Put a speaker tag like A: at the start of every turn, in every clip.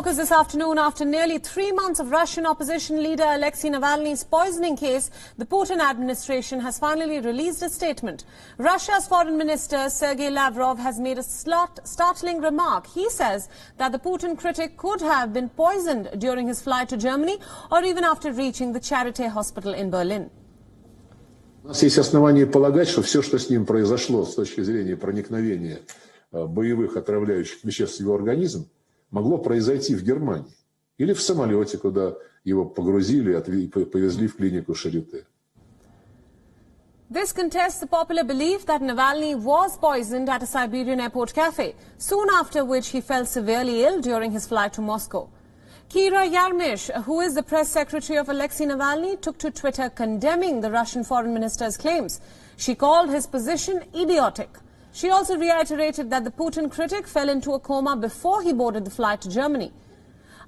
A: focus this afternoon. After nearly 3 months of Russian opposition leader Alexie Navalny's poisoning case, the Putin administration has finally released a statement. Russia's foreign minister Sergei Lavrov has made a startling remark. He says that the Putin critic could have been poisoned during his flight to Germany or even after reaching the Charité hospital in Berlin.
B: У нас есть основания полагать, что все, что с ним произошло с точки зрения проникновения боевых отравляющих веществ в его организм, могло произойти в Германии или в самолете, куда его погрузили и повезли в клинику Charité.
A: This contests the popular belief that Navalny was poisoned at a Siberian airport cafe, soon after which he fell severely ill during his flight to Moscow. Kira Yarmish, who is the press secretary of Alexei Navalny, took to Twitter condemning the Russian foreign minister's claims. She called his position idiotic. She also reiterated that the Putin critic fell into a coma before he boarded the flight to Germany.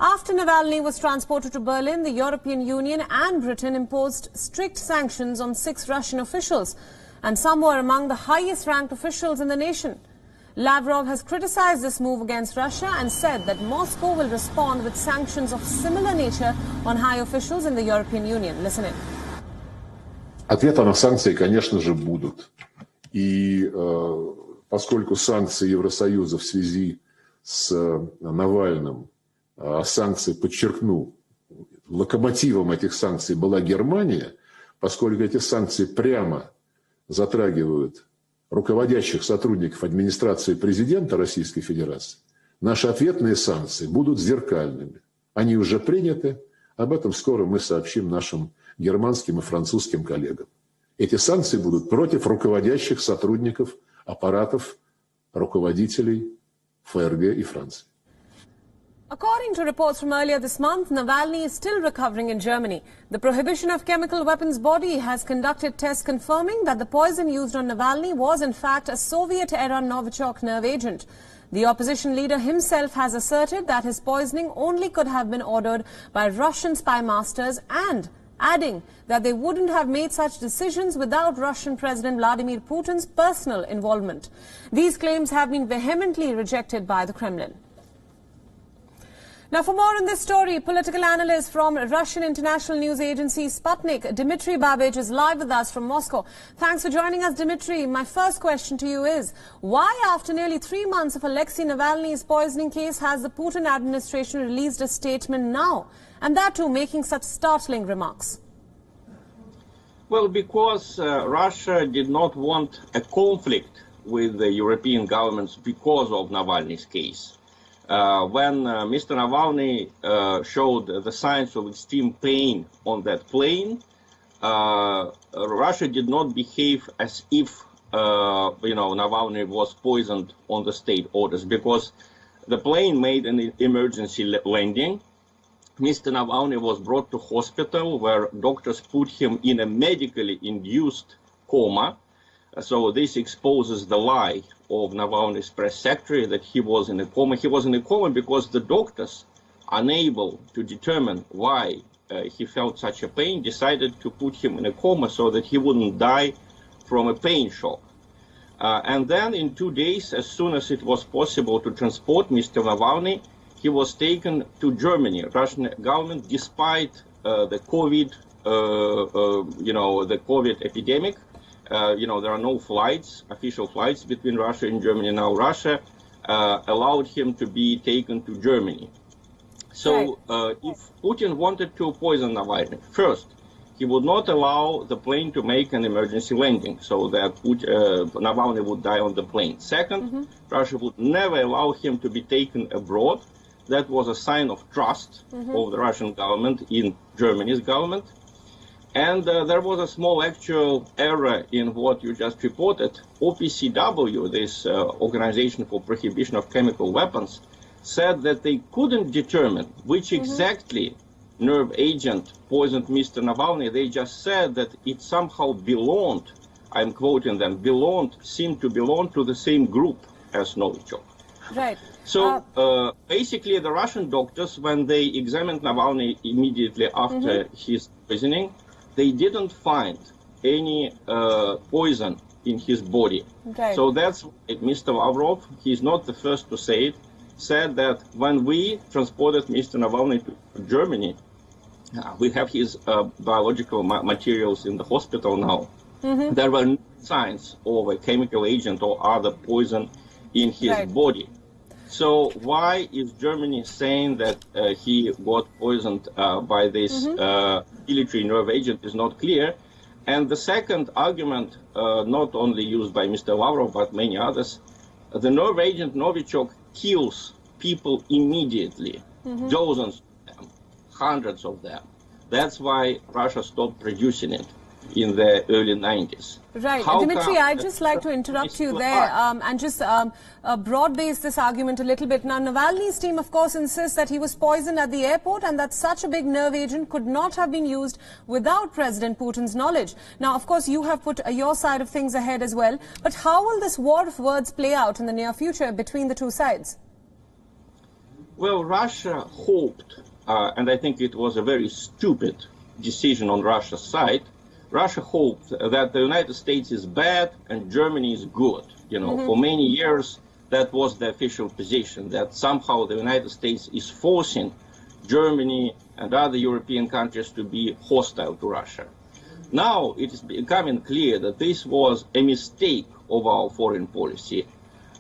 A: After Navalny was transported to Berlin, the European Union and Britain imposed strict sanctions on 6 Russian officials, and some were among the highest-ranked officials in the nation. Lavrov has criticized this move against Russia and said that Moscow will respond with sanctions of similar nature on high officials in the European Union. Listen in.
B: Ответы на санкции, конечно же, будут. И поскольку санкции Евросоюза в связи с Навальным, санкции, подчеркну, локомотивом этих санкций была Германия, поскольку эти санкции прямо затрагивают руководящих сотрудников администрации президента Российской Федерации, наши ответные санкции будут зеркальными. Они уже приняты, об этом скоро мы сообщим нашим германским и французским коллегам. Эти санкции будут против руководящих сотрудников аппаратов руководителей ФРГ и Франции.
A: According to reports from earlier this month, Navalny is still recovering in Germany. The Prohibition of Chemical Weapons body has conducted tests confirming that the poison used on Navalny was in fact a Soviet-era Novichok nerve agent. The opposition leader himself has asserted that his poisoning only could have been ordered by Russian spy masters, and adding that they wouldn't have made such decisions without Russian President Vladimir Putin's personal involvement. These claims have been vehemently rejected by the Kremlin. Now, for more on this story, political analyst from Russian international news agency Sputnik, Dmitry Babich, is live with us from Moscow. Thanks for joining us, Dmitry. My first question to you is, why after nearly 3 months of Alexei Navalny's poisoning case has the Putin administration released a statement now, and that too making such startling remarks?
C: Well, because Russia did not want a conflict with the European governments because of Navalny's case. When Mr. Navalny showed the signs of extreme pain on that plane, Russia did not behave as if, Navalny was poisoned on the state orders, because the plane made an emergency landing. Mr. Navalny was brought to hospital where doctors put him in a medically induced coma. So this exposes the lie of Navalny's press secretary that he was in a coma. He was in a coma because the doctors, unable to determine why he felt such a pain, decided to put him in a coma so that he wouldn't die from a pain shock. And then in 2 days, as soon as it was possible to transport Mr. Navalny, he was taken to Germany. Russian government, despite the COVID, the COVID epidemic, there are no flights, official flights between Russia and Germany. Now Russia allowed him to be taken to Germany. So if Putin wanted to poison Navalny, first, he would not allow the plane to make an emergency landing so that Navalny would die on the plane. Second, Russia would never allow him to be taken abroad. That was a sign of trust of the Russian government in Germany's government. And there was a small actual error in what you just reported. OPCW, this Organization for Prohibition of Chemical Weapons, said that they couldn't determine which exactly nerve agent poisoned Mr. Navalny. They just said that it somehow belonged, I'm quoting them, seemed to belong to the same group as Novichok.
A: Right.
C: So basically the Russian doctors, when they examined Navalny immediately after his poisoning, they didn't find any poison in his body. Okay. So that's Mr. Lavrov. He's not the first to say it. said that when we transported Mr. Navalny to Germany, we have his biological materials in the hospital now. Mm-hmm. There were no signs of a chemical agent or other poison in his body. So why is Germany saying that he got poisoned by this military nerve agent is not clear. And the second argument, not only used by Mr. Lavrov, but many others, the nerve agent Novichok kills people immediately, dozens of them, hundreds of them. That's why Russia stopped producing it in the early 90s.
A: Right. Dmitry, I'd just like to interrupt you there and just broad-base this argument a little bit. Now, Navalny's team, of course, insists that he was poisoned at the airport and that such a big nerve agent could not have been used without President Putin's knowledge. Now, of course, you have put your side of things ahead as well. But how will this war of words play out in the near future between the two sides?
C: Well, Russia hoped, and I think it was a very stupid decision on Russia's side, Russia hoped that the United States is bad and Germany is good. You know, for many years, that was the official position, that somehow the United States is forcing Germany and other European countries to be hostile to Russia. Now it is becoming clear that this was a mistake of our foreign policy.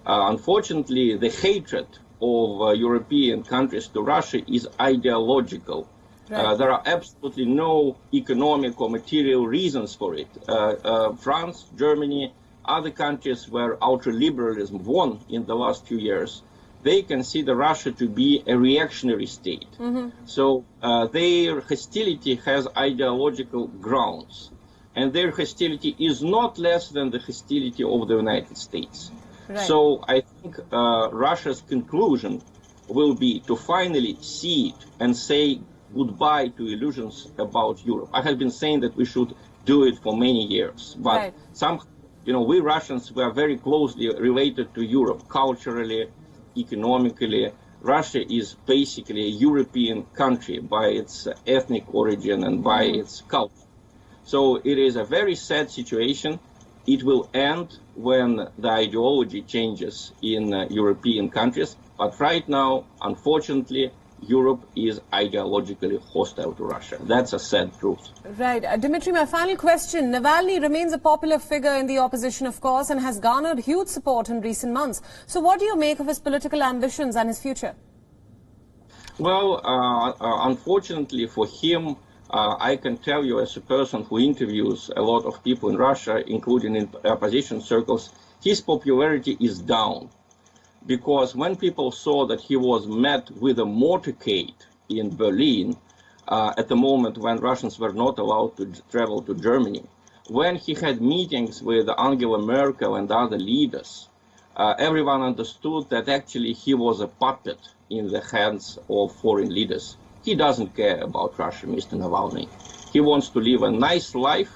C: Unfortunately, the hatred of European countries to Russia is ideological. There are absolutely no economic or material reasons for it. France, Germany, other countries where ultra-liberalism won in the last few years, they consider Russia to be a reactionary state. So their hostility has ideological grounds. And their hostility is not less than the hostility of the United States. So I think Russia's conclusion will be to finally see it and say goodbye to illusions about Europe. I have been saying that we should do it for many years, but we Russians were very closely related to Europe culturally, economically. Russia is basically a European country by its ethnic origin and by its culture. So it is a very sad situation. It will end when the ideology changes in European countries, but right now, unfortunately, Europe is ideologically hostile to Russia. That's a sad truth.
A: Right. Dmitry, my final question. Navalny remains a popular figure in the opposition, of course, and has garnered huge support in recent months. So what do you make of his political ambitions and his future?
C: Well, unfortunately for him, I can tell you as a person who interviews a lot of people in Russia, including in opposition circles, his popularity is down. Because when people saw that he was met with a motorcade in Berlin at the moment when Russians were not allowed to travel to Germany, when he had meetings with Angela Merkel and other leaders, everyone understood that actually he was a puppet in the hands of foreign leaders. He doesn't care about Russia, Mr. Navalny. He wants to live a nice life,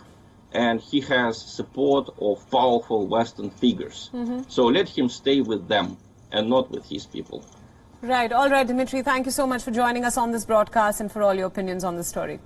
C: and he has support of powerful Western figures. So let him stay with them and not with his people.
A: Right. All right, Dmitry, thank you so much for joining us on this broadcast and for all your opinions on this story.